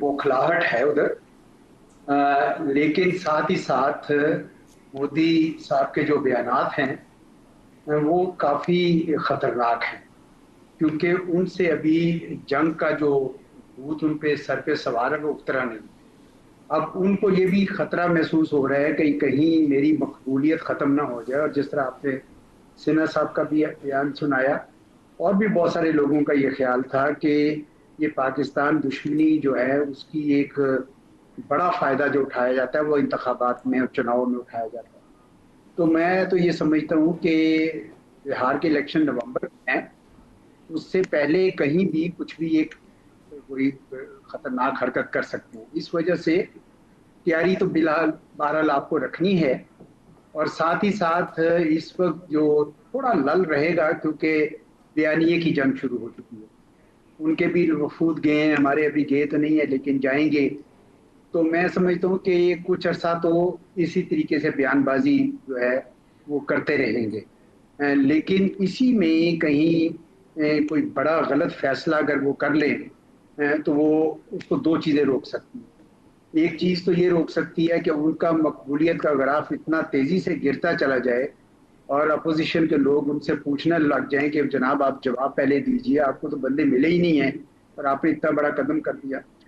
बौखलाहट है उधर। लेकिन साथ ही साथ मोदी साहब के जो बयानात हैं वो काफ़ी ख़तरनाक हैं, क्योंकि उनसे अभी जंग का जो भूत उन पे सर पे सवार है वो उतरा नहीं। अब उनको ये भी खतरा महसूस हो रहा है कि कहीं मेरी मकबूलियत ख़त्म ना हो जाए, और जिस तरह आपने सिन्हा साहब का भी बयान सुनाया, और भी बहुत सारे लोगों का ये ख्याल था कि ये पाकिस्तान दुश्मनी जो है उसकी एक बड़ा फ़ायदा जो उठाया जाता है वो इंतखाबात में और चुनाव में उठाया जाता है। तो मैं तो ये समझता हूँ कि बिहार के इलेक्शन नवंबर में है, उससे पहले कहीं भी कुछ भी एक कोई खतरनाक हरकत कर सकते हैं। इस वजह से तैयारी तो बिलहाल बहरहाल आपको रखनी है, और साथ ही साथ इस वक्त जो थोड़ा लल रहेगा, क्योंकि बयानिए की जंग शुरू हो चुकी है। उनके भी वफूद गए हैं, हमारे अभी गए तो नहीं है लेकिन जाएंगे। तो मैं समझता हूँ कि कुछ अरसा तो इसी तरीके से बयानबाजी जो है वो करते रहेंगे। लेकिन इसी में कहीं कोई बड़ा गलत फैसला अगर वो कर लें, तो वो उसको दो चीज़ें रोक सकती हैं। एक चीज़ तो ये रोक सकती है कि उनका मकबूलियत का ग्राफ इतना तेज़ी से गिरता चला जाए और अपोजिशन के लोग उनसे पूछने लग जाएं कि जनाब आप जवाब पहले दीजिए, आपको तो बंदे मिले ही नहीं हैं और आपने इतना बड़ा कदम कर दिया।